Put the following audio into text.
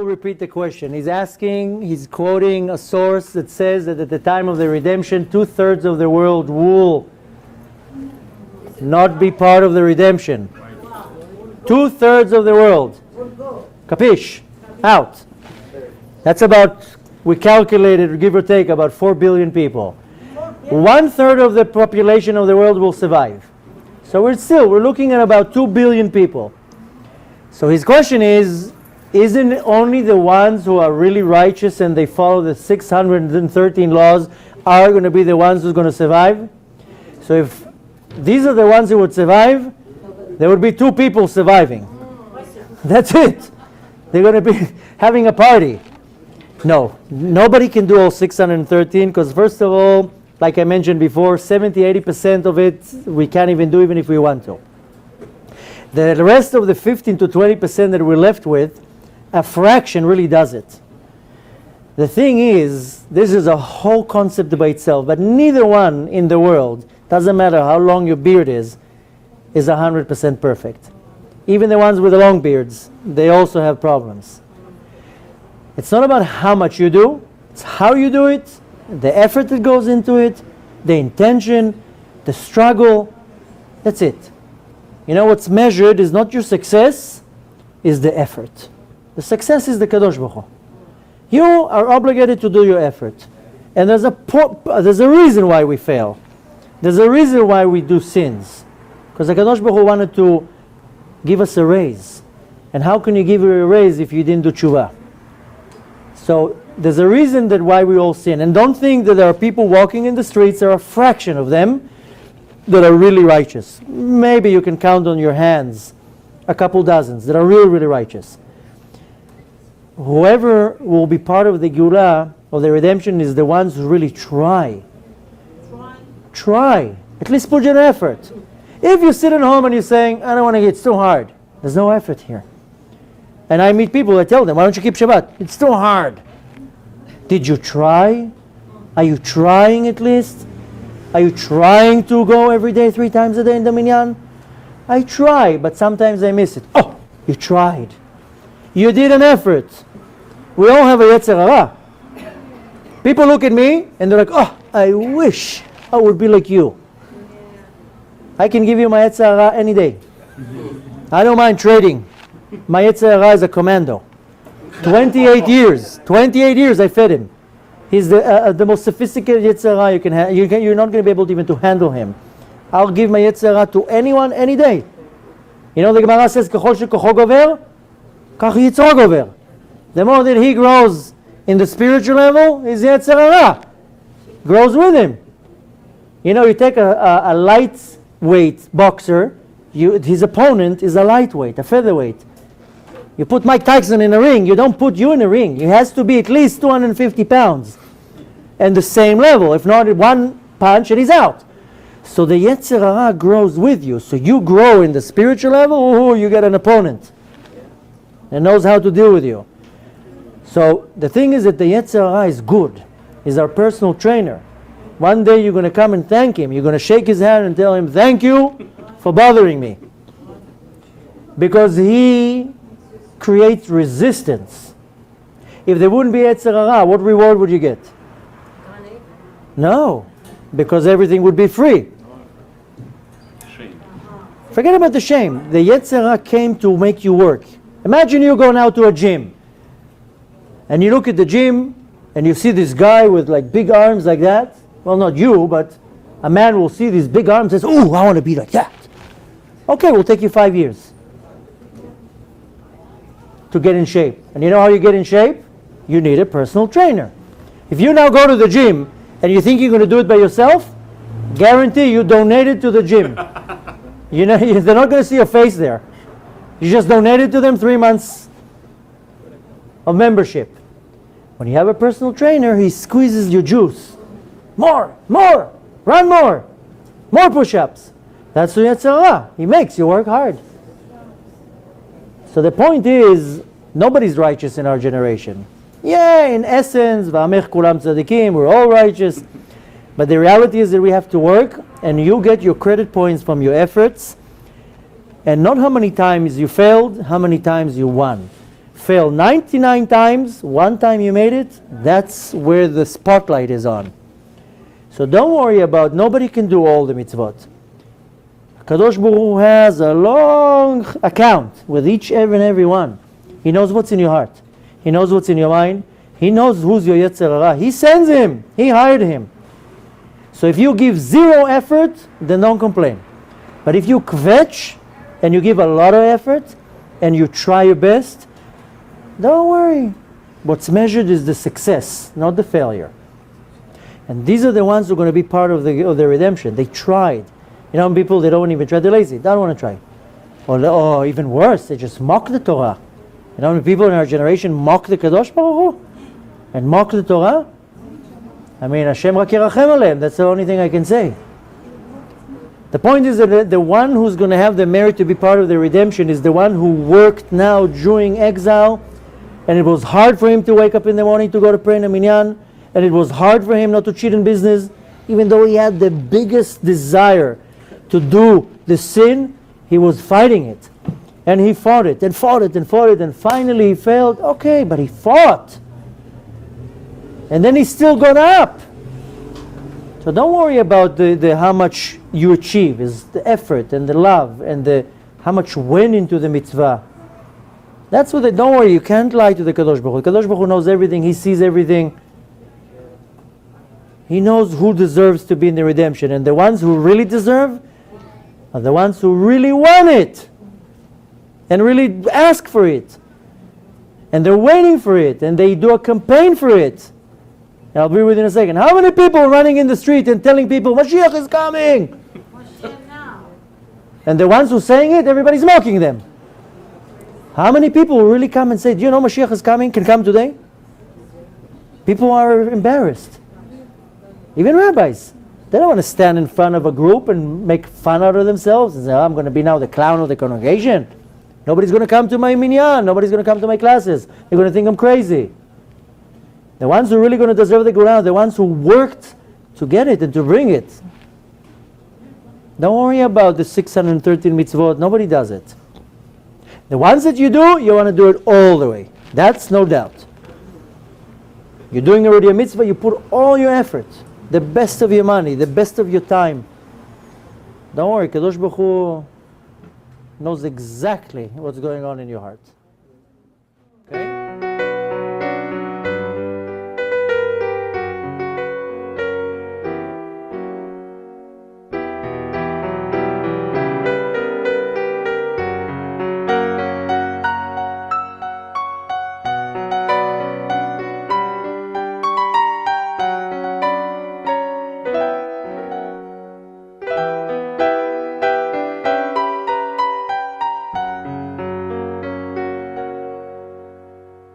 repeat the question. He's quoting a source that says that at the time of the redemption, 2/3 of the world will not be part of the redemption. 2/3 of the world. Capish? Out. That's about, we calculated, give or take, about 4 billion people. 1/3 of the population of the world will survive. So we're looking at about 2 billion people. So his question is, isn't only the ones who are really righteous and they follow the 613 laws are going to be the ones who's going to survive? So if these are the ones who would survive, there would be 2 people surviving. That's it. They're going to be having a party. No, nobody can do all 613 because first of all, like I mentioned before, 70-80% of it we can't even do even if we want to. The rest of the 15 to 20% that we're left with, a fraction really does it. The thing is, this is a whole concept by itself, but neither one in the world, doesn't matter how long your beard is 100% perfect. Even the ones with the long beards, they also have problems. It's not about how much you do, it's how you do it, the effort that goes into it, the intention, the struggle. That's it. You know what's measured is not your success, is the effort. The success is the Kadosh Baruch Hu. You are obligated to do your effort. And there's a reason why we fail. There's a reason why we do sins. Because the Kadosh Baruch Hu wanted to give us a raise. And how can you give you a raise if you didn't do tshuva? So there's a reason that why we all sin. And don't think that there are people walking in the streets, there are a fraction of them that are really righteous. Maybe you can count on your hands a couple dozens that are really, really righteous. Whoever will be part of the Geula, of the redemption, is the ones who really try. Try. At least put your effort. If you sit at home and you're saying, I don't want to get, it's too hard. There's no effort here. And I meet people, I tell them, why don't you keep Shabbat? It's too hard. Did you try? Are you trying at least? Are you trying to go every day 3 times a day in the minyan? I try, but sometimes I miss it. Oh, you tried. You did an effort. We all have a Yetzer Hara. People look at me and they're like, oh, I wish I would be like you. I can give you my Yetzer Hara any day. I don't mind trading. My Yetzer Hara is a commando. 28 years. 28 years I fed him. He's the most sophisticated Yetzer Hara you can have. You're not going to be able to even to handle him. I'll give my Yetzer Hara to anyone, any day. You know the Gemara says, Kachol shekocho gover, kach yitzro gover. The more that he grows in the spiritual level, his Yetzer Hara grows with him. You know, you take a lightweight boxer, his opponent is a lightweight, a featherweight. You put Mike Tyson in a ring, you don't put you in a ring. He has to be at least 250 pounds. And the same level. If not, one punch and he's out. So the Yetzer Hara grows with you. So you grow in the spiritual level, you get an opponent that knows how to deal with you. So the thing is that the Yetzer Hara is good. He's our personal trainer. One day you're going to come and thank him. You're going to shake his hand and tell him, thank you for bothering me. Because he creates resistance. If there wouldn't be Yetzer Hara, what reward would you get? No, because everything would be free. Shame. Forget about the shame. The Yetzer Hara came to make you work. Imagine you go now to a gym, and you look at the gym, and you see this guy with like big arms like that. Well, not you, but a man will see these big arms and says, "Oh, I want to be like that." Okay, we'll take you 5 years to get in shape. And you know how you get in shape? You need a personal trainer. If you now go to the gym and you think you're going to do it by yourself, guarantee you donated to the gym. You know, they're not going to see your face there. You just donated to them 3 months of membership. When you have a personal trainer, he squeezes your juice. More, run more push-ups. That's the Yetzer Hara. He makes you work hard. So the point is, nobody's righteous in our generation. Yeah, in essence, v'amech kulam tzadikim, we're all righteous. But the reality is that we have to work, and you get your credit points from your efforts, and not how many times you failed, how many times you won. fail 99 times, one time you made it, that's where the spotlight is on. So don't worry about, nobody can do all the mitzvot. Kadosh Baruch Hu has a long account with each and every one. He knows what's in your heart. He knows what's in your mind. He knows who's your Yetzer Hara. He sends him. He hired him. So if you give zero effort, then don't complain. But if you kvetch and you give a lot of effort and you try your best, don't worry. What's measured is the success, not the failure. And these are the ones who are going to be part of the redemption. They tried. You know, people, they don't even try. They're lazy. They don't want to try. Or even worse, they just mock the Torah. You know, people in our generation mock the Kadosh Baruch Hu and mock the Torah. I mean, Hashem rak yirachem aleim. That's the only thing I can say. The point is that the one who's going to have the merit to be part of the redemption is the one who worked now during exile, and it was hard for him to wake up in the morning to go to pray in a minyan, and it was hard for him not to cheat in business, even though he had the biggest desire to do the sin, he was fighting it. And he fought it, and fought it, and fought it, and finally he failed. Okay, but he fought. And then he still got up. So don't worry about the how much you achieve. Is the effort and the love and the how much went into the mitzvah. That's what don't worry, you can't lie to the Kadosh Baruch Hu. Kadosh Baruch Hu knows everything, he sees everything. He knows who deserves to be in the redemption. And the ones who really deserve are the ones who really want it. And really ask for it. And they're waiting for it. And they do a campaign for it. And I'll be with you in a second. How many people are running in the street and telling people, Mashiach is coming? And the ones who are saying it, everybody's mocking them. How many people will really come and say, do you know Mashiach is coming? Can come today? People are embarrassed. Even rabbis. They don't want to stand in front of a group and make fun out of themselves and say, oh, I'm going to be now the clown of the congregation. Nobody's going to come to my minyan. Nobody's going to come to my classes. They're going to think I'm crazy. The ones who are really going to deserve the Geula are the ones who worked to get it and to bring it. Don't worry about the 613 mitzvot. Nobody does it. The ones that you do, you want to do it all the way. That's no doubt. You're doing already a mitzvah, you put all your effort, the best of your money, the best of your time. Don't worry, Kadosh Baruch Hu knows exactly what's going on in your heart. Okay?